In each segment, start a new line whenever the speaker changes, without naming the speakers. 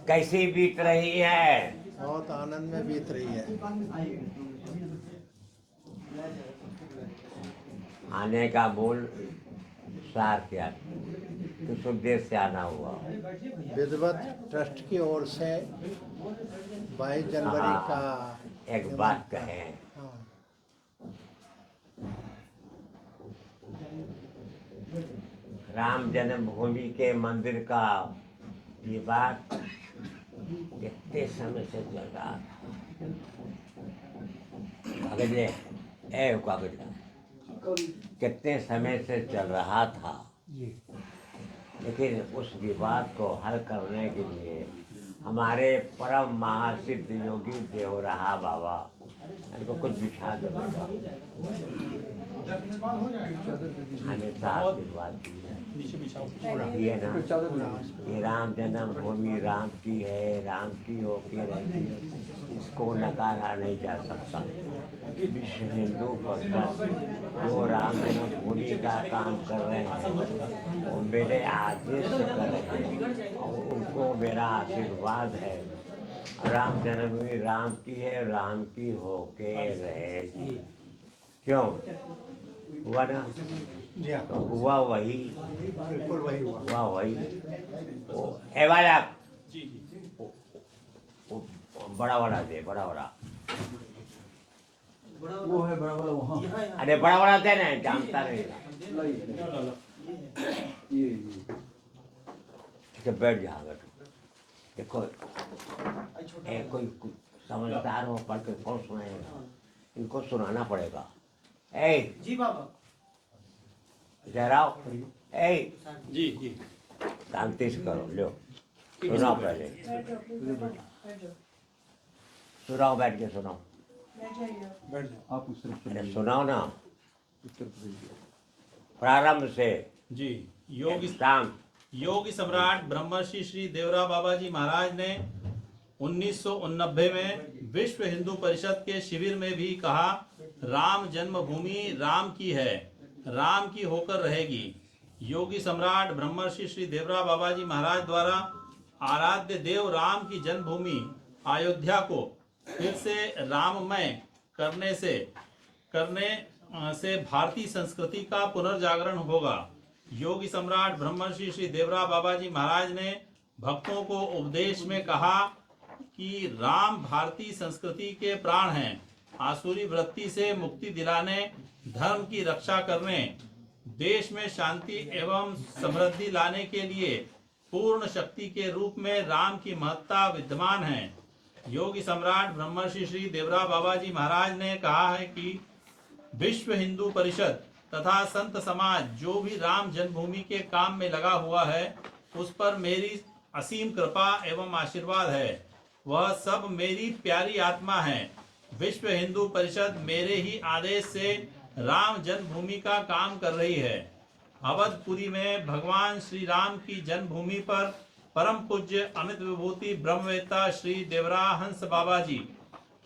कैसी बीत रही है?
बहुत आनंद में बीत रही है।
आने का मूल सार क्या, किस उद्देश्य से आना हुआ?
विधिवत ट्रस्ट की ओर से 22 जनवरी का
एक बात कहें,
हाँ,
राम जन्मभूमि के मंदिर का विवाद कितने समय से चल रहा था। कागज ले, कागज कितने समय से चल रहा था, लेकिन उस विवाद को हल करने के लिए हमारे परम महासिद्ध योगी देवराहा बाबा इनको कुछ बिछा दो, हमेशा आशीर्वाद दिए ना। ये राम जन्मभूमि राम की है, राम की होके रहती है, इसको नकारा नहीं जा सकता। विश्व हिंदू परिषद जो राम जन्मभूमि का काम कर रहे हैं वो मेरे आदेश से कर रहे हैं और उनको मेरा आशीर्वाद है। राम जन्मभूमि राम की है, राम की होके रहेगी। क्यों हुआ ना? तो हुआ वही,
बिल्कुल वही
हुआ वही। ए वाला बड़ा बड़ा दे, बड़ा बड़ा
वो है बड़ा बड़ा वहाँ।
अरे बड़ा बड़ा दे ना, जानता नहीं।
ये
तो बैठ जा बेटा। देखो कोई समझदार हो, पढ़ के कौन सुनाएगा? इनको सुनाना पड़ेगा। ए
जी बाबा।
जराओ, ए
जी जी
शांति से करो, लो सुनाओ पहले, सुनाओ, बैठ के सुनाओ।
बैठ जाओ आप उस तरफ
अरे सुनाओ ना
उत्तर प्रदेश।
प्रारंभ से।
जी। योगी
शाम
योगी सम्राट ब्रह्मर्षि श्री देवरा बाबा जी महाराज ने 1989 में विश्व हिंदू परिषद के शिविर में भी कहा, राम जन्मभूमि राम की है, राम की होकर रहेगी। योगी सम्राट ब्रह्मर्षि श्री देवरा बाबा जी महाराज द्वारा आराध्य देव राम की जन्मभूमि अयोध्या को फिर से राममय करने से भारतीय संस्कृति का पुनर्जागरण होगा। योगी सम्राट ब्रह्मर्षि श्री देवरा बाबा जी महाराज ने भक्तों को उपदेश में कहा कि राम भारतीय संस्कृति के प्राण हैं। आसुरी वृत्ति से मुक्ति दिलाने, धर्म की रक्षा करने, देश में शांति एवं समृद्धि लाने के लिए पूर्ण शक्ति के रूप में राम की महत्ता विद्यमान है। योगी सम्राट ब्रह्मर्षि श्री देवरा बाबा जी महाराज ने कहा है कि विश्व हिंदू परिषद तथा संत समाज जो भी राम जन्मभूमि के काम में लगा हुआ है, उस पर मेरी असीम कृपा एवं आशीर्वाद है। वह सब मेरी प्यारी आत्मा है। विश्व हिंदू परिषद मेरे ही आदेश से राम जन्मभूमि का काम कर रही है। अवधपुरी में भगवान श्री राम की जन्मभूमि पर परम पूज्य अमित विभूति ब्रह्मवेत्ता श्री देवरा हंस बाबा जी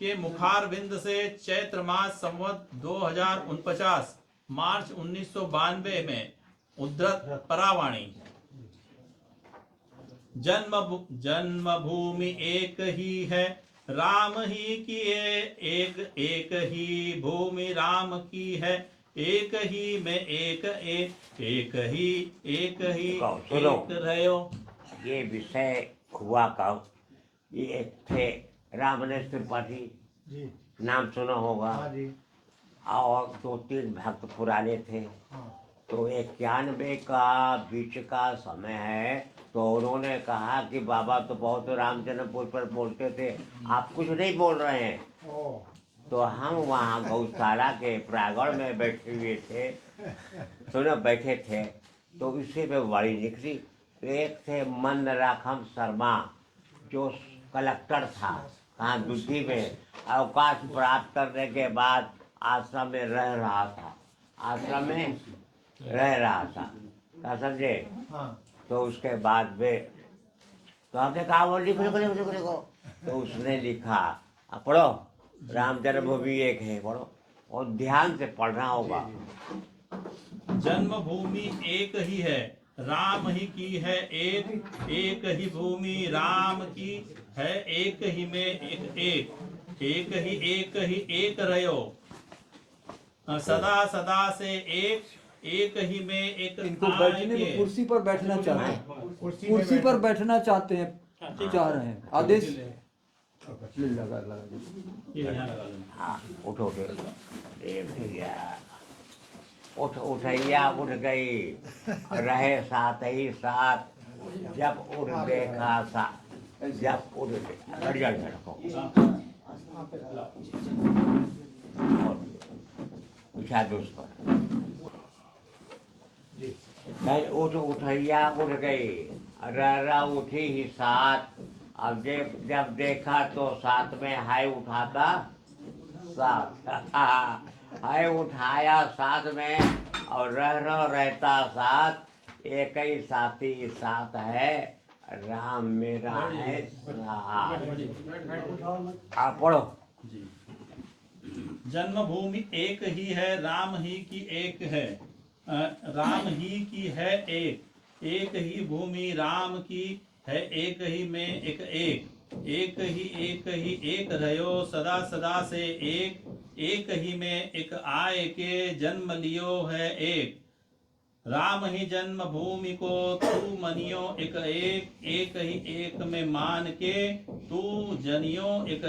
के मुखारविंद से चैत्र मास संवत 2049 मार्च 1992 में उद्धृत परावाणी, जन्मभूमि एक ही है, राम ही की है, एक ही भूमि राम की है, एक ही में एक ही
सुनो।
एक रहो।
ये विषय हुआ का ये एक थे रामनेश त्रिपाठी,
जी
नाम सुना होगा।
हाँ जी
और 2-3 भक्त पुराने थे।
हाँ
तो 91 का बीच का समय है, तो उन्होंने कहा कि बाबा तो बहुत राम जन्मपुर पर बोलते थे, आप कुछ नहीं बोल रहे हैं।
ओ
तो हम वहाँ गौशाला के प्रांगण में बैठे हुए थे, सुनो बैठे थे, तो इसी में वाणी निकली। एक थे मन राखम शर्मा जो कलेक्टर था, कहाँ दुधी में अवकाश प्राप्त करने के बाद आश्रम में रह रहा था, आश्रम में रह रहा था, क्या समझे?
हाँ
तो उसके बाद में तो हमने कहा वो लिखो लिखो लिखो लिखो लिखो, तो उसने लिखा, पढ़ो। राम जन्मभूमि एक है, पढ़ो और ध्यान से पढ़ना होगा।
जन्मभूमि एक ही है, राम ही की है एक, एक ही भूमि राम की है, एक ही में एक ही एक रहो, सदा सदा से एक ही में एक
इनको बैठने को कुर्सी पर बैठना चाहते हैं, कुर्सी पर बैठना चाहते हैं, चाह रहे हैं। आदेश लगा
ये यहाँ लगा लो।
हाँ उठो उठो, ए भैया उठ उठैया उठ गई, रहे साथ ही साथ, जब उठ देखा सा, जब उठ देखा बढ़िया रखो बिछा दो उस पर। उठ उठैया उठ गई, रह उठी ही साथ, अब जब देखा तो साथ में हाय उठाता साथ, हाय उठाया साथ में, और रहता साथ, एक ही साथी साथ है, राम मेरा है आप पढ़ो।
जन्मभूमि एक ही है, राम ही की एक है, राम ही की है एक ही भूमि राम की है, एक ही में एक एक रहो, सदा सदा से एक ही में एक आए के, जन्म लियो है एक, राम ही जन्म भूमि को तू मनियो एक ही एक में मान के, तू जनियो एक,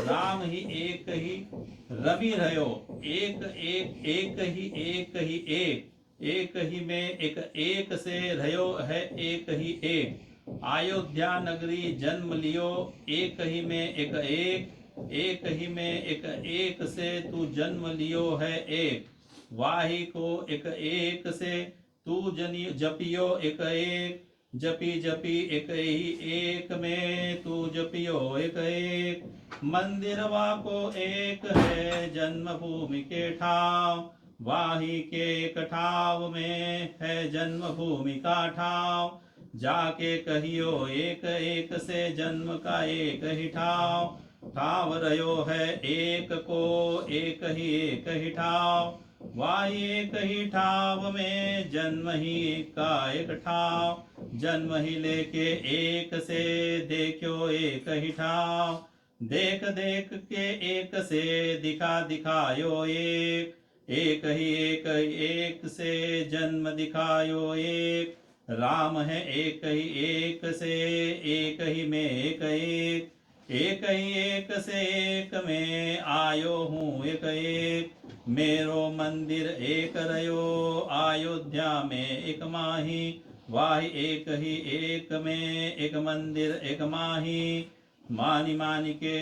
राम ही एक ही रवि रहो, एक ही में एक से रहो है, एक अयोध्या नगरी जन्म लियो, एक ही में एक ही में एक से तू जन्म लियो है एक, वाही को एक से तू जपियो एक, जपी एक ही एक में तू जपियो एक, मंदिरवा को एक है, जन्मभूमि के ठाव, वाही के एक ठाव में है, जन्मभूमि का ठाव, जाके कहियो एक से जन्म का एक ही ठाव रहो है एक को, एक ही ठाव, वाही एक ही ठाव में, जन्म ही का एक ठाव, जन्म ही लेके एक से देखो एक ही ठाव, देख के एक से दिखायो एक ही एक से जन्म दिखायो एक, राम है एक ही एक से एक ही में एक ही एक से एक में आयो हूँ एक, मेरो मंदिर एक रयो, अयोध्या में एक माही, वाही एक ही एक में एक मंदिर एक माही, मानी के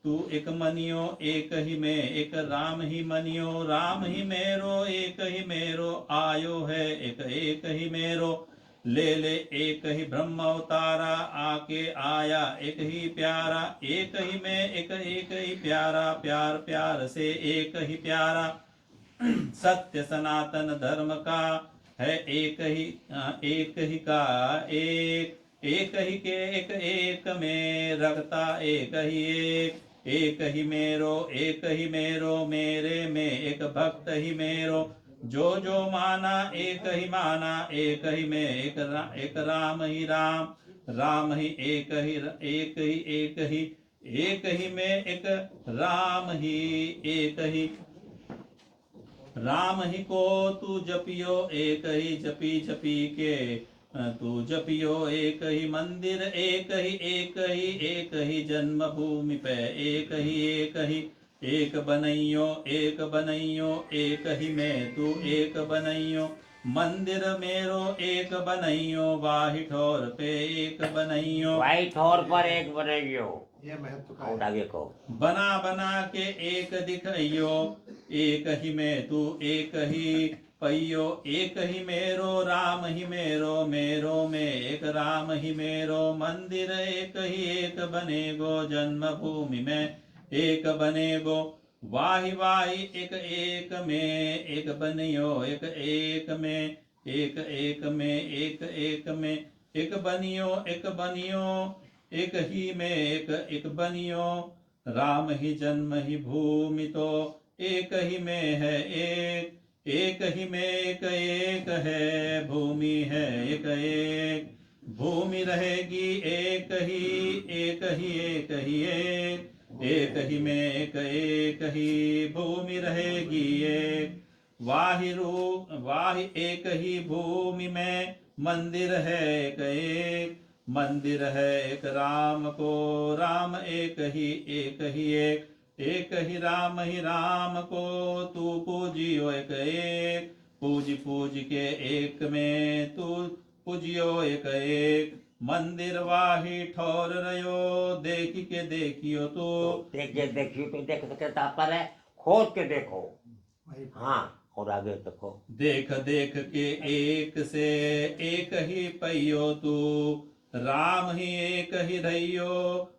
तू एक मनियो, एक ही में एक राम ही मनियो, राम ही मेरो एक ही मेरो, आयो है एक ही मेरो, ले एक ही ब्रह्म अवतारा, आके आया एक ही प्यारा, एक ही में एक ही प्यारा, प्यार से एक ही प्यारा, सत्य सनातन धर्म का है एक ही का एक ही के एक में रखता एक ही मेरो मेरे में एक भक्त ही मेरो, जो माना एक ही में एक राम ही राम ही एक ही में एक राम ही एक ही, राम ही को तू जपियो एक ही जपी के, तू जपियो एक ही मंदिर एक ही जन्मभूमि पे एक ही एक बनइयो एक ही में तू एक बनइयो, मंदिर मेरो एक बनइयो, वाही ठोर पे एक बनइयो,
वाही ठोर पर एक बनइयो,
ये महत्व का है।
आगे को
बना के एक दिखइयो, एक ही में तू एक ही पइयो, एक ही मेरो राम ही मेरो में एक राम ही मेरो, मंदिर एक ही एक बनेगो, जन्मभूमि में एक बनेगो, वाही एक में एक बनियो, एक में एक में एक बनियो, एक ही में एक बनियो, राम ही जन्म ही भूमि तो एक ही में है एक ही में एक है भूमि है एक भूमि रहेगी एक ही में एक ही भूमि रहेगी एक वाही एक ही भूमि में मंदिर है एक मंदिर है एक राम को राम एक ही राम को तू पूजियो एक पूज के एक में तू पूजियो एक मंदिर वाही ठोर रयो देखियो तू
देखियो तो देख सकते तात्पर्य है खोज के देखो। हाँ और आगे देखो।
देख के एक से एक ही पैयो तू राम ही एक ही रयो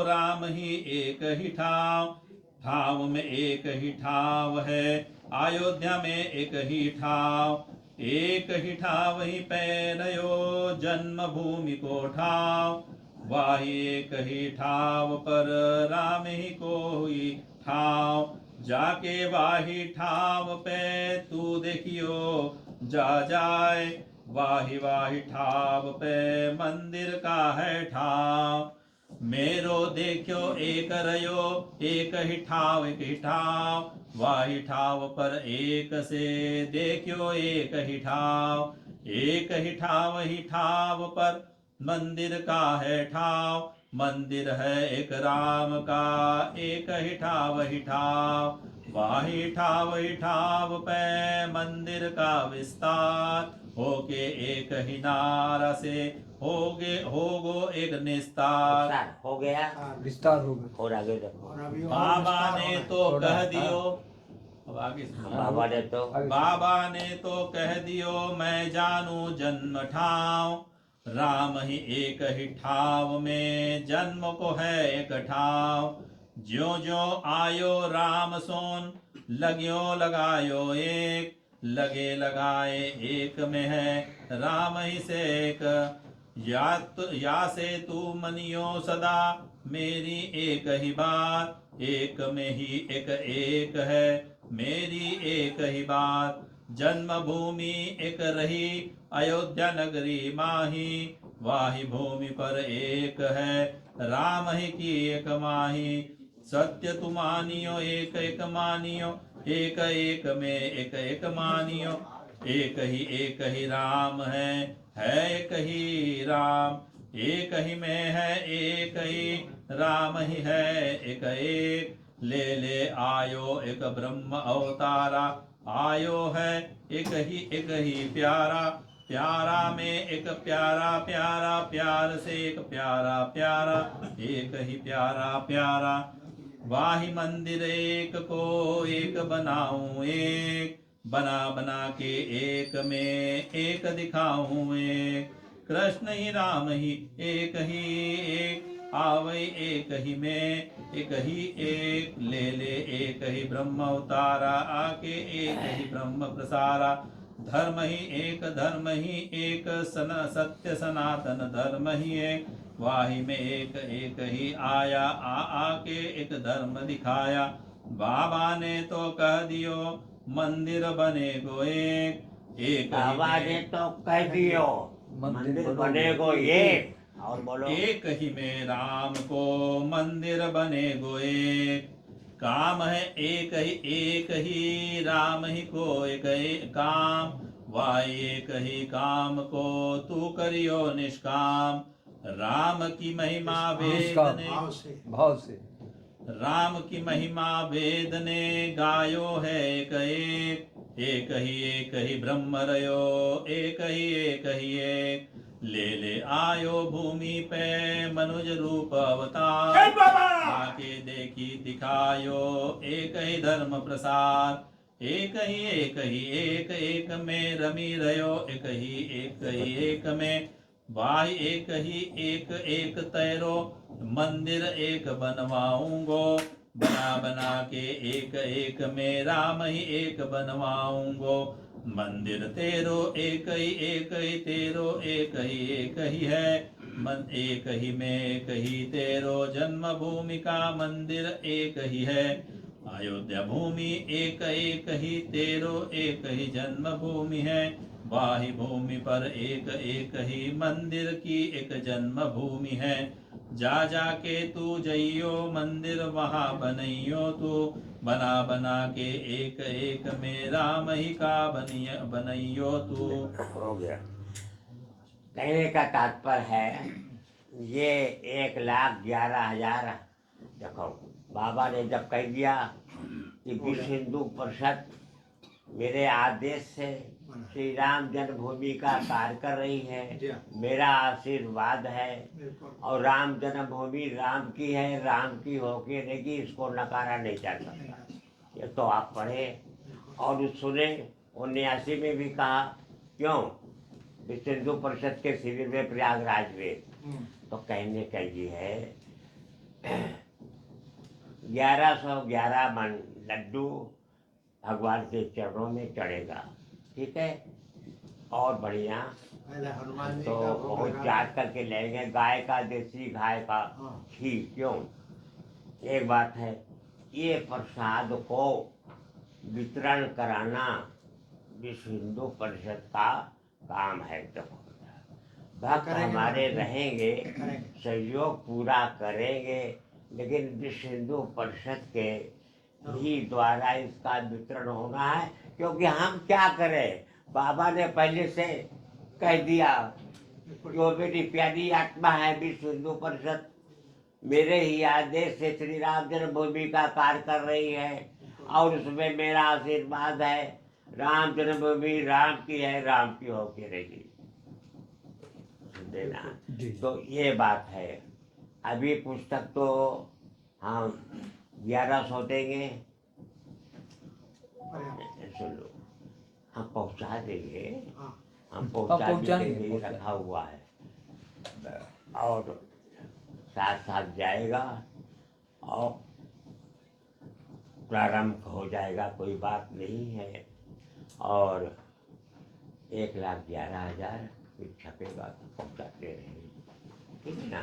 राम ही एक ही ठाव में एक ही ठाव है अयोध्या में एक ही ठाव ही पैरयो जन्म भूमि को ठाव वाही एक ही ठाव पर राम ही कोई ठाव जाके वाही ठाव पे तू देखियो जाए वाही ठाव पे मंदिर का है ठाव मेरो देखियो एक रयो एक ही ठाव वाही ठाव पर एक से देखियो एक ही ठाव पर मंदिर का है ठाव मंदिर है एक राम का एक ही ठाव वाही ठाव पे मंदिर का विस्तार होके एक ही नारा से होगो एक निस्तार
हो गया
विस्तार हो गया।
और आगे देखो।
बाबा ने तो कह दियो अब आगे बाबा ने तो कह दियो मैं जानू जन्म ठाव राम ही एक ही ठाव में जन्म को है एक ठाव ज्यो आयो राम सोन लग्यो लगायो एक लगाए एक में है राम ही से एक या से तू मनियो सदा मेरी एक ही बात एक में ही एक है मेरी एक ही बात जन्म भूमि एक रही अयोध्या नगरी माही वाही भूमि पर एक है राम ही की एक माही सत्य तु मानियो एक मानियो एक में एक मानियो एक ही राम है एक ही राम एक ही में है एक ही राम ही है एक ले आयो एक ब्रह्म अवतारा आयो है एक ही प्यारा में एक प्यारा प्यार से एक प्यारा एक ही प्यारा वाही मंदिर एक को एक बनाऊं एक बना के एक में एक दिखाऊं एक कृष्ण ही राम ही एक आवै एक ही में एक ले एक ही ब्रह्म अवतारा आके एक ही ब्रह्म प्रसारा धर्म ही एक सत्य सनातन धर्म ही एक वाही में एक ही आया आके एक धर्म दिखाया बाबा ने तो कह दियो मंदिर बनेगो एक
बाबा ने तो कह दियो मंदिर बनेगो एक और बोलो
एक ही में राम को मंदिर बनेगो एक काम है एक ही राम ही को एक काम वाही एक ही काम को तू करियो निष्काम राम की महिमा वेद ने
भाव से
राम की महिमा वेद ने गायो है एक ही ब्रह्म रयो एक ही एक ले आयो भूमि पे मनुज रूप अवतार आके देखी दिखायो एक ही धर्म प्रसार एक ही में रमी रयो एक में वाही एक तैरो मंदिर एक बनवाऊंगो बना के एक में राम ही एक बनवाऊंगो मंदिर तेरो एक ही तेरो एक ही है मन एक ही में एक ही तेरो जन्म भूमि का मंदिर एक ही है। अयोध्या भूमि एक एक ही तेरो एक ही जन्म भूमि है। वाही भूमि पर एक एक ही मंदिर की एक जन्म भूमि है। जा जाके तू जइयो मंदिर वहाँ बनइयो तू। बना बना के एक एक में राम ही का बनइयो तू।
हो गया। कहने का तात्पर्य है ये 1,11,000 देखो बाबा ने जब कह दिया कि विश्व हिंदू परिषद मेरे आदेश से श्री राम जन्मभूमि का कार्य कर रही है, मेरा आशीर्वाद है और राम जन्मभूमि राम की है, राम की होके रहेगी, इसको नकारा नहीं जा सकता। ये तो आप पढ़े और सुने। 79 में भी कहा क्यों विश्व हिंदू परिषद के शिविर में प्रयागराज में। तो कहने का ये है 1111 मन लड्डू भगवान के चरणों में चढ़ेगा, ठीक है। और बढ़िया तो बहुत याद करके लेंगे गाय का देसी गाय का घी। क्यों एक बात है ये प्रसाद को वितरण कराना विश्व हिंदू परिषद का काम है। देखो भक्त हमारे रहेंगे, सहयोग पूरा करेंगे, लेकिन विश्व हिंदू परिषद के ही द्वारा इसका वितरण होना है। क्योंकि हम क्या करें, बाबा ने पहले से कह दिया जो मेरी प्यारी आत्मा है विश्व हिंदू परिषद मेरे ही आदेश से श्री राम जन्मभूमि का कार्य कर रही है और उसमें मेरा आशीर्वाद है। राम जन्मभूमि राम की है, राम की होके रहेगी। देना तो ये बात है। अभी पुस्तक तो हम 1100 देंगे, सुन लो हम पहुंचा देंगे, हम पहुंचा देंगे, रखा हुआ है और साथ साथ जाएगा और प्रारंभ हो जाएगा, कोई बात नहीं है। और 1,11,000 फिर छपेगा तो पहुँचाते रहेंगे, ठीक है ना।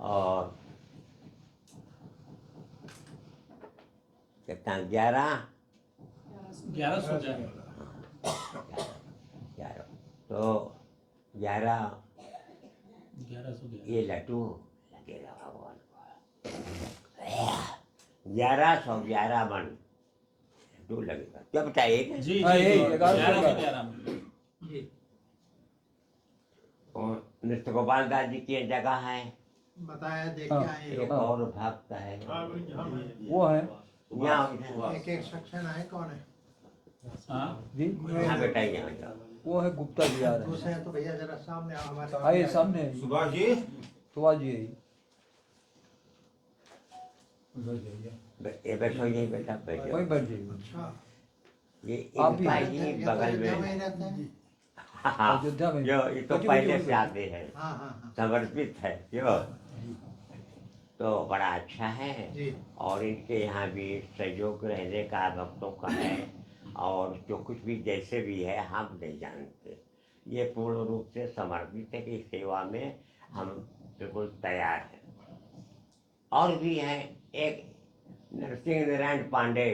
और कितना
1100
तो 11 ये लड्डू लगेगा भगवान को 1111 मन लड्डू लगेगा। क्या बताइए
जी
और नृत्य गोपाल दास जी की जगह है
बताया देखे आए
एक और भक्त है
वो है
यहाँ
एक सेक्शन है कौन है
जी
हाँ बेटा यहाँ जाओ।
वो है गुप्ता जी आ रहे
दूसरे हैं तो भैया जरा सामने आओ हमारे
हैं। आइए सामने आइए।
सुभाष जी
आइए।
ये बैठो यही बेटा बैठो
वहीं बैठ जाइए।
अच्छा
ये
आप भी
इनका ही बगल में
रहते हैं
हाँ,
अयोध्या में
जो ये तो पहले से आते हैं
हाँ हाँ
समर्पित है क्यों तो बड़ा अच्छा है।
जी
और इनके यहाँ भी सहयोग रहने का भक्तों का है और जो कुछ भी जैसे भी है हम नहीं जानते। ये पूर्ण रूप से समर्पित है कि सेवा में हम बिल्कुल तैयार हैं। और भी हैं एक नरसिंह नारायण पांडे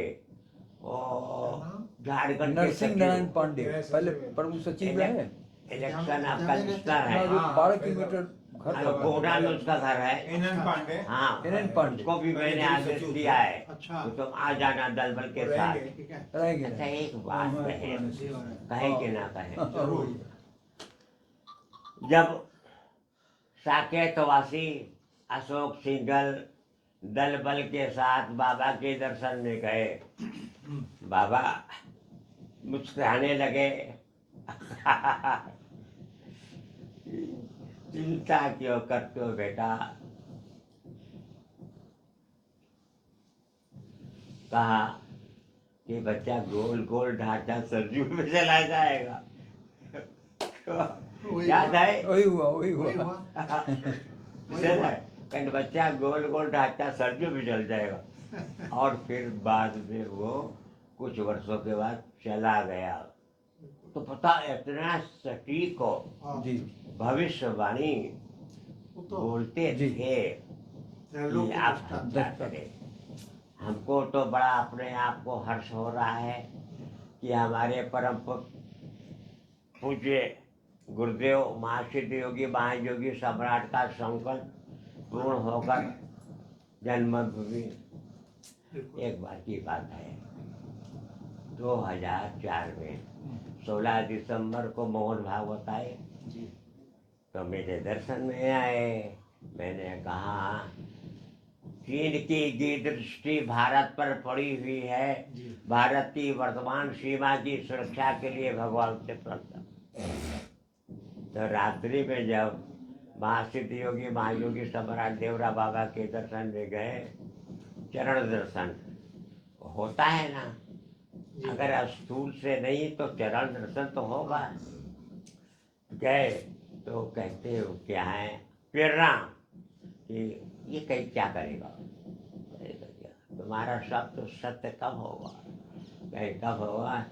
और झारखंड के
नरसिंह नारायण पांडे पहले प्रमुख सचिव रहे।
इलेक्शन आपका कमिश्नर है
जो 12 किलोमीटर घर
हाँ, कोटा में उसका घर है।
एनएन पांडे
हाँ
एनएन पांडे
उसको भी मैंने आदेश दिया है
अच्छा
तो तुम आ जाना दल बल के साथ।
ठीक है
रहेंगे
अच्छा एक बात कहे कहे कि ना कहे जब साकेतवासी अशोक सिंघल दल बल के साथ बाबा के दर्शन में गए बाबा मुस्कुराने लगे चिंता क्यों करते हो बेटा कहा कि बच्चा गोल गोल ढांचा सरजू में चला जाएगा याद है
वही हुआ
कहीं बच्चा गोल गोल ढांचा सरजू में चल जाएगा और फिर बाद में वो कुछ वर्षों के बाद चला गया। तो पता इतना सटीक हो
जी
भविष्यवाणी बोलते
जी।
थे कि आप हत्या करें। हमको तो बड़ा अपने आप को हर्ष हो रहा है कि हमारे परम पूज्य गुरुदेव महासिद्ध योगी महायोगी सम्राट का संकल्प पूर्ण होकर जन्मभूमि। एक बार की बात है, 2004 में 16 दिसंबर को मोहन भागवत आए तो मेरे दर्शन में आए। मैंने कहा चीन की दृष्टि भारत पर पड़ी हुई है, भारत की वर्तमान सीमा की सुरक्षा के लिए भगवान से प्रार्थना। तो रात्रि में जब महासिद्ध योगी महायोगी सम्राट देवरा बाबा के दर्शन में गए, चरण दर्शन होता है ना, अगर स्थूल से नहीं तो चरण दर्शन तो होगा। गए तो कहते हो क्या है प्रेरणा कि ये कहीं क्या करेगा, तुम्हारा सब तो सत्य कब होगा, कहीं कब होगा,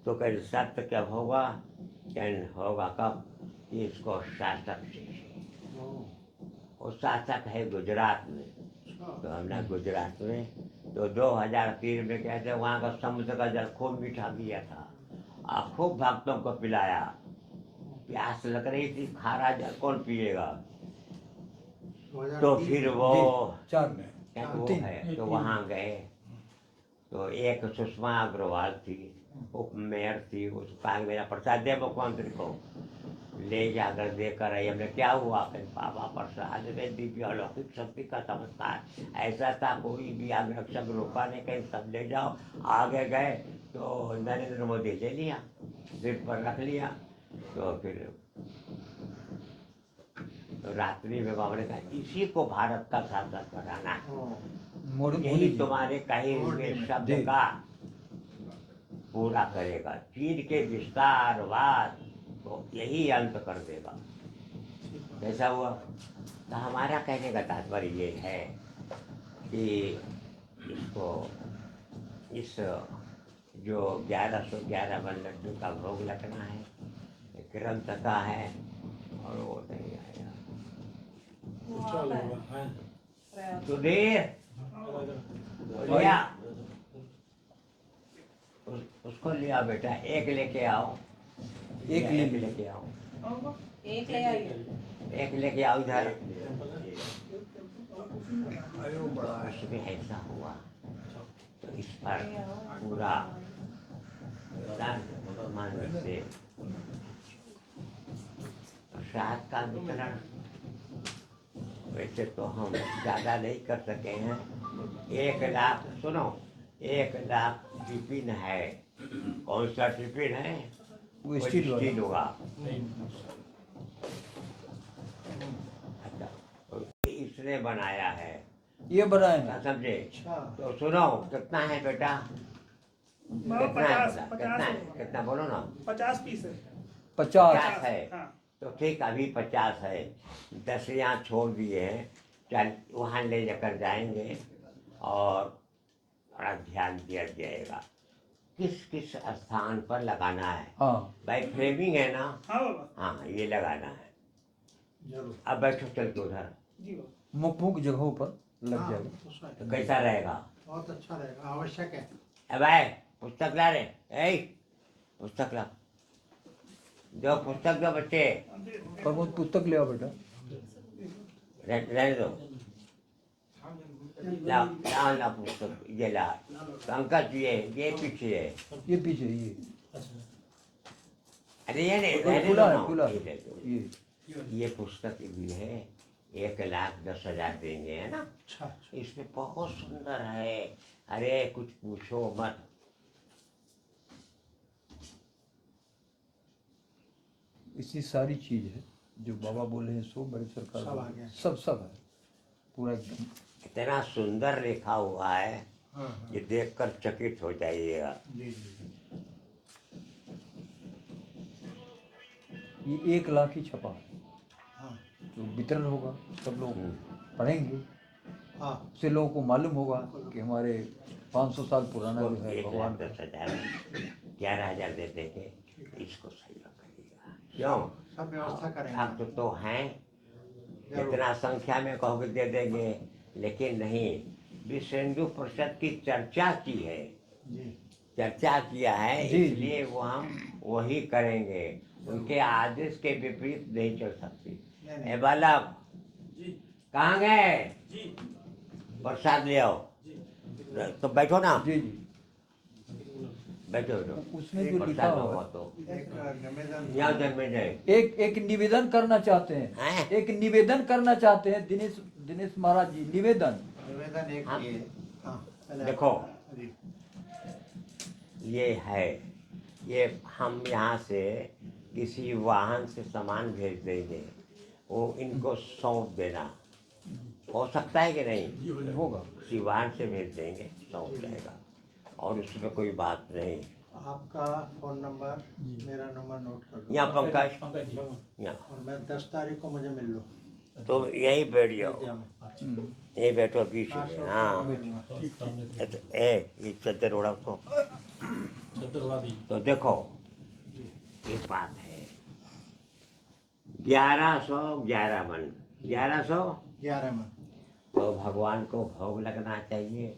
तो कहीं सत्य कब होगा, कहीं होगा कब, इसको शासक से। वो शासक है गुजरात में, तो हमने गुजरात में तो 2003 में कहते वहाँ का समुद्र का जल खूब मीठा पिया था और खूब भक्तों को पिलाया। प्यास लग रही थी, खारा जल कौन पिएगा, तो फिर वो वो है तो वहाँ गए तो एक सुषमा अग्रवाल थी, उप मेयर थी, उसका मेरा प्रसाद दे मुख्यमंत्री को ले जाकर देकर आई। हमने क्या हुआ, कहीं बाबा प्रसाद में दिव्य अलौकिक शक्ति का चमत्कार ऐसा था, कोई भी आगरक्षक रोका नहीं, कहीं सब ले जाओ। आगे गए तो नरेंद्र मोदी ले लिया, सिर पर रख लिया। तो फिर तो रात्रि में बाबा ने कहा इसी को भारत का शासक बनाना है, यही तुम्हारे कहे हुए शब्द का पूरा करेगा, चीन के विस्तारवाद तो यही अंत कर देगा। कैसा हुआ, तो हमारा कहने का तात्पर्य ये है कि इसको इस जो 1111 वन लड्डू का भोग लगना है, ग्रंथ का है और वो नहीं आएगा। सुधीर लिया उसको लिया बेटा, एक लेके आओ, एक लेके आओ,
एक ले आइए,
एक लेके आओ इधर। उसमें ऐसा हुआ तो इस पर पूरा मन से प्रसाद का वितरण वैसे तो हम ज़्यादा नहीं कर सके हैं। 1 लाख, सुनो, 1 लाख टिफिन है। कौन सा टिफिन है,
वो स्टील
होगा। अच्छा, इसने बनाया है,
ये बनाए
क्या समझे। तो सुनो कितना है बेटा, कितना बोलो ना,
50 पीस है,
50
है। तो ठीक, अभी 50 है, 10 यहाँ छोड़ दिए हैं, चल वहाँ ले जाकर जाएंगे और थोड़ा ध्यान दिया जाएगा किस किस स्थान पर लगाना है।
हाँ
भाई फ्रेमिंग है ना,
हाँ बाबा,
हाँ ये लगाना है। अब बैठो चल के उधर,
जी बाबा,
मुख जगहों पर लग जाएगा।
तो कैसा रहेगा,
बहुत अच्छा रहेगा, आवश्यक है।
अब भाई पुस्तक ला रे, ए पुस्तक ला, जो पुस्तक दो बच्चे,
पर वो पुस्तक ले आओ बेटा।
रहने दो, ला ला ला पुस्तक, ये ला पंकज, ये पीछे है,
ये पीछे ये
अरे ये नहीं रहने
खुला
दो
है,
ना,
खुला
ये ले दो। ये पुस्तक भी है, 1,10,000 देंगे, है ना।
अच्छा,
इसमें बहुत सुंदर है, अरे कुछ पूछो मत।
इतनी सारी चीज है जो बाबा बोले हैं, सो बड़ी सरकार
सब आ
बोले,
गया।
सब है पूरा एकदम।
इतना सुंदर लिखा हुआ है,
हाँ,
ये देखकर चकित हो जाइएगा।
जी जी,
ये 1 लाख ही छपा है,
हाँ
तो वितरण होगा, सब लोग पढ़ेंगे,
हाँ,
उससे लोगों को मालूम होगा कि हमारे 500 साल पुराना जो है भगवान का।
1,10,000 11,000 दे देंगे, इसको सही रखिएगा। क्यों,
सब व्यवस्था करेंगे।
भक्त तो हैं, जितना संख्या में कहोगे दे देंगे, लेकिन नहीं, विश्व हिंदू परिषद की चर्चा की है,
जी
चर्चा किया है,
जी,
इसलिए वो हम वही करेंगे। उनके आदेश के विपरीत नहीं चल सकती।
नहीं।
ए बालक, कहाँ गए? प्रसाद ले आओ। तो बैठो ना,
जी जी।
बैठो
उसमें जो लिखा
प्रसाद
हुआ
हो
है।
तो
एक निवेदन
यहाँ जन्मे जाए।
एक निवेदन करना चाहते हैं,
हैं?
एक निवेदन करना चाहते हैं दिनेश महाराज जी, निवेदन।
निवेदन एक
हाँ।
ये हाँ पहले
देखो।
जी
ये है, ये हम यहाँ से किसी वाहन से सामान भेज देंगे, वो इनको सौंप देना, हो सकता है कि नहीं?
होगा।
किसी वाहन से भेज देंगे, सौंप जाएगा, और उसमें कोई बात नहीं।
आपका फोन नंबर मेरा नंबर नोट कर लो।
यहाँ पंकज, यहाँ
और मैं 10 तारीख को मुझे मिल लो।
तो यहीं बैठ जाओ,
हम्म।
यहीं बैठो बीच में। हाँ, ये चद्दर ओढ़ा तो देखो, एक बात है, 1111 मन, 1100
में
तो भगवान को भोग लगना चाहिए,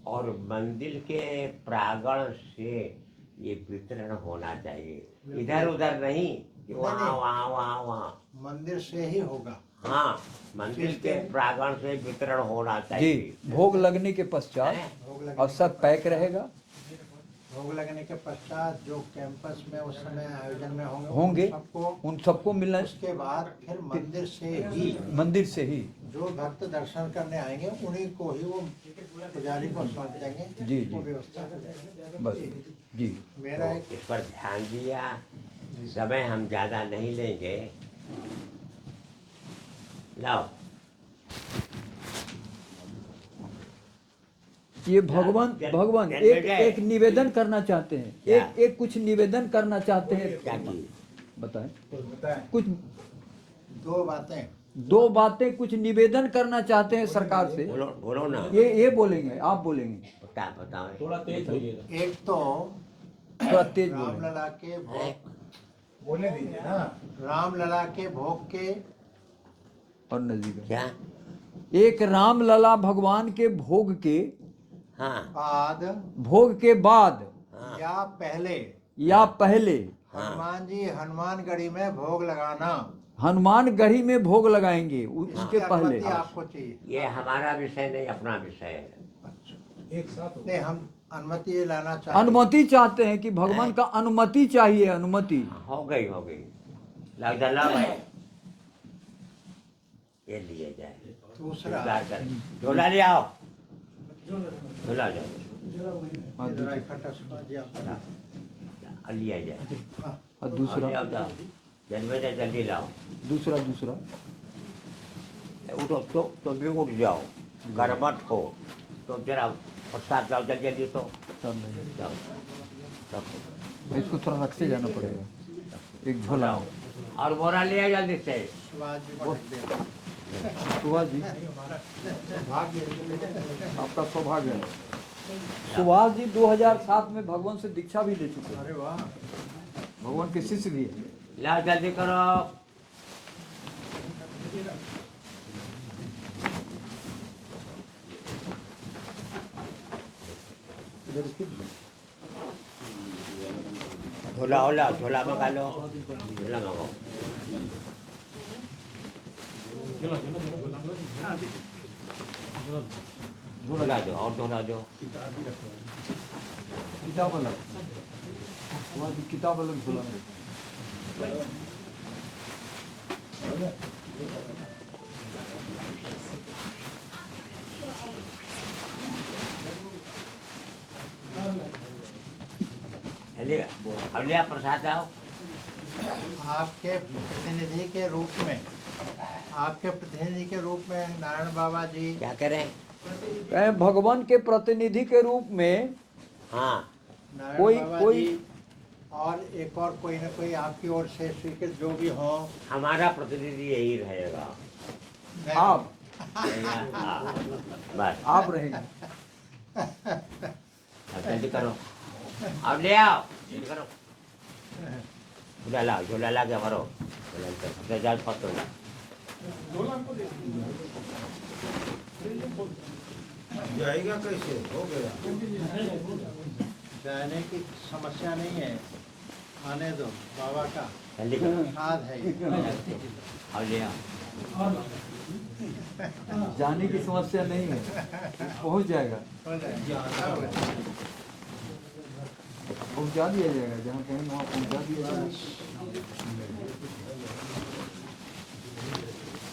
और मंदिर के प्रांगण से ये वितरण होना चाहिए, इधर उधर नहीं कि वहाँ वहाँ वहाँ वहाँ।
मंदिर से ही होगा।
हाँ, मंदिर के प्रांगण से वितरण होना
जी,
चाहिए।
भोग लगने के पश्चात
भोग लगने
और सब पैक रहेगा,
भोग लगने के पश्चात जो कैंपस में उस समय आयोजन में
होंगे, उन सबको मिलना।
उसके बाद फिर मंदिर से ही जो भक्त दर्शन करने आएंगे उन्हीं को ही वो पुजारी को सौंप देंगे।
जी, जी।
वो व्यवस्था कर देंगे।
बस जी।
मेरा
तो
एक
इस पर ध्यान दिया, समय हम ज़्यादा नहीं लेंगे। लाओ,
ये भगवान एक निवेदन करना चाहते हैं, एक कुछ निवेदन करना चाहते हैं।
क्या की?
बताएं
बताएं
कुछ,
दो बातें।
कुछ निवेदन करना चाहते हैं सरकार से।
बोलो ना।
ये बोलेंगे, आप बोलेंगे,
बताओ।
थोड़ा तेज बोलिएगा।
एक तो
थोड़ा तेज बोलेंगे।
रामलला के भोग बोलने दीजिए ना। रामलला के भोग के
और नजदीक
क्या?
एक रामलला भगवान के भोग के
हाँ
बाद
भोग के बाद
हाँ
या पहले
हाँ।
हनुमान जी हनुमानगढ़ी में भोग लगाना।
हनुमानगढ़ी में भोग लगाएंगे, उसके
इसकी
पहले।
अनुमति आपको चाहिए।
ये हमारा विषय नहीं, अपना विषय है।
एक साथ नहीं, हम अनुमति लाना चाहते हैं।
अनुमति चाहते हैं कि भगवान का अनुमति चाहिए, अनुमति।
हो गई लग जा, ला भाई, ये लिए जाए।
दूसरा
इंतजार करें। झोला ले आओ, झोला जाओ,
इधर इकट्ठा सुना जी आप।
लिया जाए।
और दूसरा
ले आओ, जाओ, जन्मे जाए, जल्दी लाओ।
दूसरा
उठो तो भी उठ जाओ, घर मत हो तो जरा प्रसाद लाओ, जल्दी जल्दी तो
सब नहीं।
जाओ, सब
इसको थोड़ा रखते जाना पड़ेगा, एक झोला।
और बोरा ले आओ जल्दी से।
सुभाष जी को रख दे।
सुभाष जी,
भाग्य
आपका सौभाग्य है। सुभाष जी 2007 में भगवान से दीक्षा भी ले चुके हैं,
अरे वाह।
भगवान के शिष्य भी है।
लाओ जल्दी करो। झोला मंगा लो, झोला मंगाओ। झोला दो, और झोला दो।
किताब अलग, सुभाष जी किताब अलग झोला में।
अब लिया प्रसाद आओ।
आपके प्रतिनिधि के रूप में नारायण बाबा जी
क्या करें?
कहें भगवान के प्रतिनिधि के रूप में।
हाँ,
नारायण बाबा
कोई
जी और एक और कोई ना कोई आपकी ओर से स्वीकृत जो भी हो।
हमारा प्रतिनिधि यही रहेगा।
आप
हाँ, बस
आप रहेंगे।
अब जल्दी करो, अब ले आओ, जल्दी करो। झोला ला के भरो जल पत्तो
जाएगा कैसे हो गया जाने की समस्या नहीं है आने दो बाबा का
जल्दी करो
साथ है ये।
और ले आओ
जाने की समस्या नहीं है, पहुंच जाएगा,
हो जाएगा
पहुंचा दिया जाएगा, जहाँ कहीं वहाँ पहुंचा दिया जाएगा,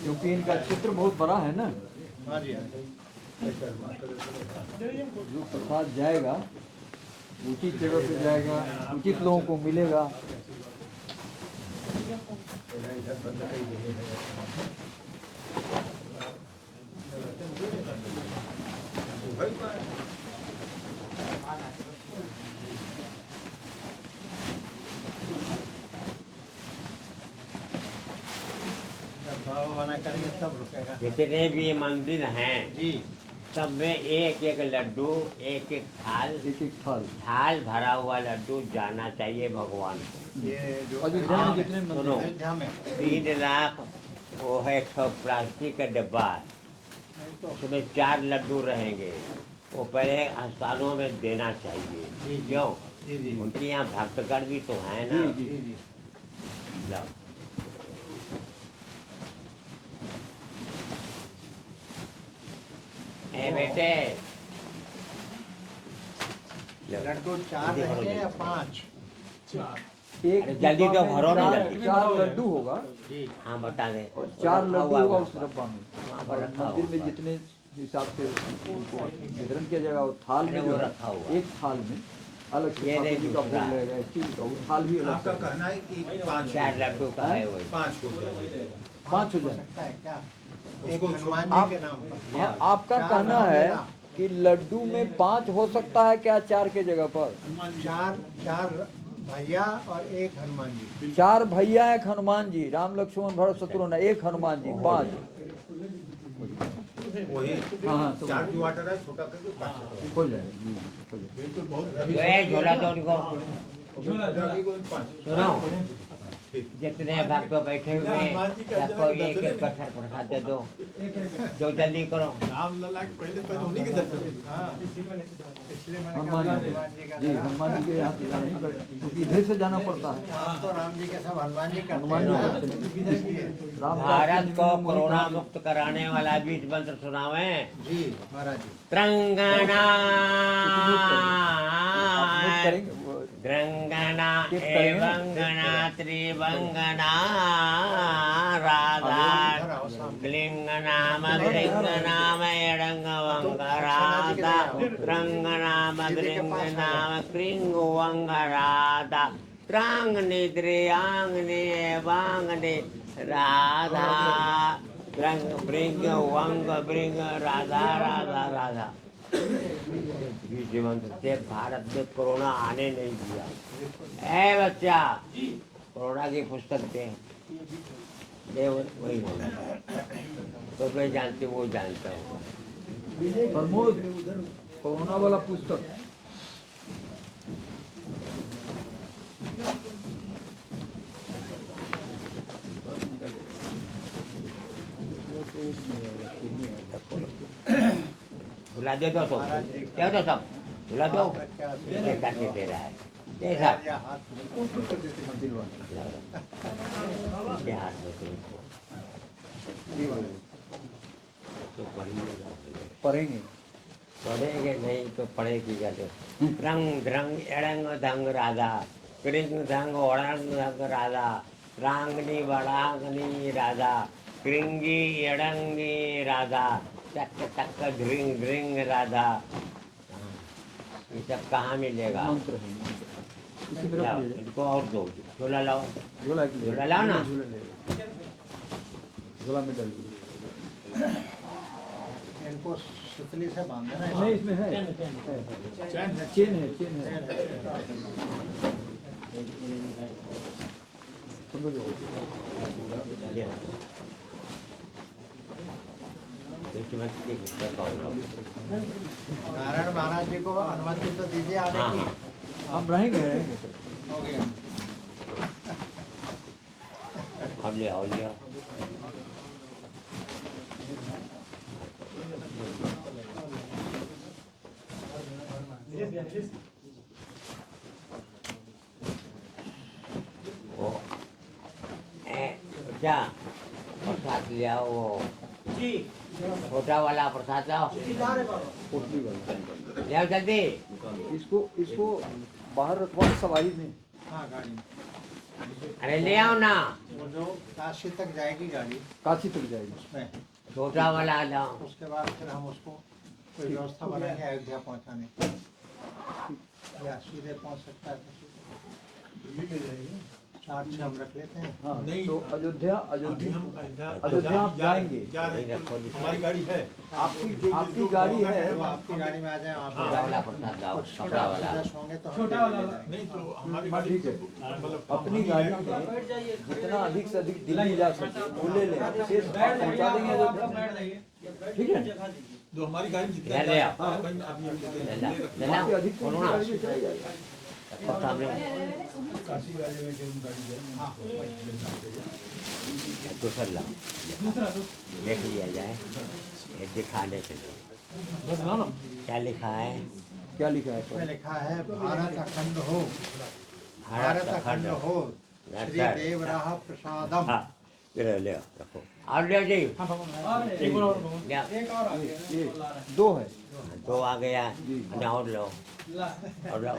क्योंकि इनका क्षेत्र बहुत बड़ा है ना।
हाँ जी हाँ
जो प्रसाद जाएगा उचित जगह पे जाएगा, उचित लोगों को मिलेगा।
भाव बना करेंगे तब रुकेगा
जितने भी मंदिर हैं
जी
सब में एक एक लड्डू एक एक थाल
एक एक थाल
थाल भरा हुआ लड्डू जाना चाहिए भगवान को।
ये जो
अयोध्या में जितने मंदिर
सुनो।
हैं,
अयोध्या में
3 लाख वो है प्लास्टिक का डिब्बा, उसमें 4 लड्डू रहेंगे, वो पहले स्थानों में देना चाहिए। क्यों?
जी जी
उनके यहाँ भक्तगण भी तो है ना।
जी जी
जाओ। ए बेटे
लड्डू 4 रहेंगे या 5
एक
जल्दी तो भरो ना,
4
जल्दी।
4 लड्डू होगा,
जी
हाँ बता दे
4
रखा
लड्डू
हुआ
होगा
है।
उस डब्बा में।
वहाँ पर
और
रखा
मंदिर में
हुआ है।
जितने हिसाब से उनको वितरण किया जाएगा, वो थाल में
अरे
जो
वो
है,
रखा हुआ है।
एक थाल में अलग से
ये
ठाकुर
नहीं
जी का
दूसरा
भोग
है।
लगेगा, स्टील का वो थाल भी अलग
आपका
से।
कहना है कि 5
4 लड्डू का है वही।
5 हो
5 हो जाए।
सकता है क्या एक हनुमान
आप-
जी के नाम पर
हाँ, आपका
4
कहना है कि लड्डू में 5 हो सकता है क्या 4 के जगह पर?
4 भैया और एक हनुमान जी
4 भैया, एक हनुमान जी, राम लक्ष्मण भरत शत्रुघ्न, एक हनुमान जी, 5।
वही
हाँ हाँ तो
4 जो आटा है छोटा करके 5
हो जाएगा जी, हो जाएगा।
ए, झोला दो उनको। सुनो, जितने भक्त बैठे हुए हैं, सबको एक एक कट्ठर प्रसाद दे दो। जो जल्दी करो।
हनुमान जी, हनुमान जी के यहाँ से जाना नहीं पड़ेगा, क्योंकि इधर से जाना पड़ता है।
तो राम जी के सब हनुमान जी
हनुमान जी
करते
करते
हैं
हैं। राम का
भारत को
मोहित
कोरोना
राम-
मुक्त कराने वाला बीज मंत्र सुनावे।
जी महाराज जी
त्रंगना
आप नोट करेंगे वो-
द्रंगना
टिप करेंगे ना?
एवंगना त्रिवंगना राधा क्लिंग नाम द्रिंग नाम एडंग वंग राधा त्रंग नाम द्रिंग नाम क्रिंग वंग राधा त्रांग निद्रियांग वांग ने राधा त्रंग ब्रिंग वंग ब्रिंग राधा राधा राधा। बीज मंत्र से भारत में कोरोना आने नहीं दिया। ए बच्चा, कोरोना की पुस्तक दे वही होगा। तो मैं जानती वो जानता हूँ।
प्रमोद, कोरोना वाला पुस्तक
भुला दे दो सब, क्या दो सब भुला दो। ये करके दे रहा है ये सब
या हाथ
इसके हाथ में तो
पढ़ेंगे।
पढ़ेंगे नहीं तो पढ़ेगी कैसे? रंग ध्रंग एड़ंग धंग राधा कृंग धंग ओड़ंग धंग राधा रांगनी बड़ांगनी राधा कृंगी एड़ंगी राधा टक टक ध्रिंग ध्रिंग राधा। ये सब कहाँ मिलेगा?
मंत्र है मंत्र। इसी में रख
लाओ,
दीजिए।
इनको और दो झोला लाओ।
झोला की
झोला लाओ ना।
झोला में डाल दीजिए।
इनको सुतली से बांधना है
नहीं, इसमें है चेन है, चेन है। समझ लो।
नारायण महाराज जी को अनुमति तो दीजिए आने
हाँ
की
हाँ
हम रहेंगे रहेंगे।
हो गया
और ले आओ ले आओ। वो क्या प्रसाद ले आओ, वो छोटा वाला प्रसाद लाओ,
पोटली वाला
ले आओ जल्दी।
इसको बाहर रखवा सवारी में।
हाँ गाड़ी में।
अरे ले आओ ना,
वो जो काशी तक जाएगी गाड़ी
काशी तक जाएगी।
उसमें,
छोटा वाला लाओ।
उसके बाद फिर हम उसको कोई व्यवस्था बनाएंगे अयोध्या पहुंचाने की। या सीधे पहुंच सकता है साथ से हम रख लेते हैं।
हाँ, तो अयोध्या आप जाएंगे।
हमारी गाड़ी है,
आपकी गाड़ी है।
वो आपकी गाड़ी में आ जाए आप।
छोटा वाला प्रसाद लाओ, छोटा वाला।
होंगे तो छोटा वाला नहीं तो हमारी
ठीक है, अपनी गाड़ी में जितना अधिक से अधिक दिल्ली जा सके वो ले लें, शेष पहुंचा देंगे अयोध्या। ठीक है,
जो हमारी गाड़ी में
ले ले आओ,
हाँ,
ले ले
वहाँ पे
आओ,
अधिक
बोलो ना।
गाड़ी में चला जाएगा।
सामने दूसरा लाओ, देख लिया जाए, ये दिखाने के लिए क्या लिखा है।
क्या लिखा है
इसमें लिखा है भारत अखंड हो,
भारत अखंड
हो, श्री देवराह प्रसादम।
हाँ ले ले आओ, रखो और ले जी, ले आओ।
ये दो है।
दो आ गया और लो, और लो।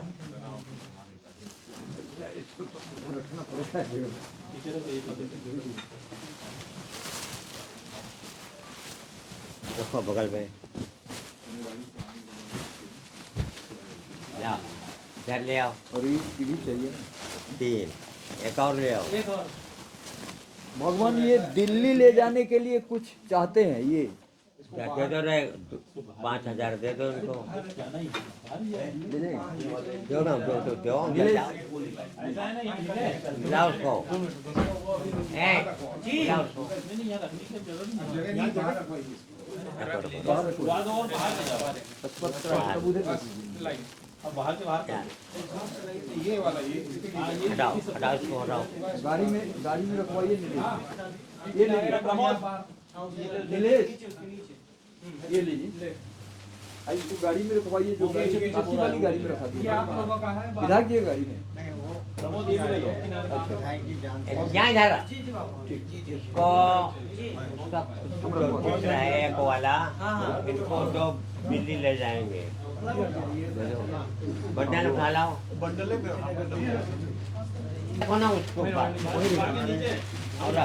रखो बगल में, लाओ इधर ले आओ।
और ये भी चाहिए।
3 एक और ले आओ।
भगवान ये दिल्ली ले जाने के लिए कुछ चाहते हैं। ये
क्या दे दो रे, 5000 दे दो इनको,
ले जाएंगे।
दो ना, दो लाओ उसको, लाओ उसको।
बाहर रखो।
ये वाला
हटाओ हटाओ इसको हटाओ।
गाड़ी में रखवाइए। ये नीलेश, ये लीजिए, इसको गाड़ी में रखवाइए। जो आपकी वाली गाड़ी में रखा दीजिए, इधर की गाड़ी में।
क्या इधर इसको, दूसरा है एक वाला, इनको जो दिल्ली ले जाएंगे। बंडल उठा लाओ, ना उसको और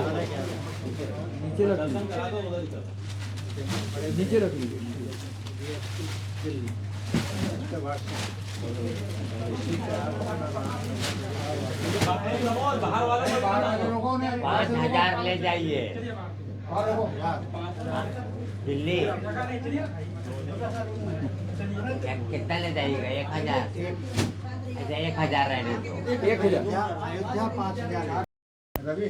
नीचे रख लीजिए।
5000 ले जाइए दिल्ली। कितना ले जाइएगा? 1000। अच्छा 1000 रहने दो।
1000
अयोध्या 5000। रवि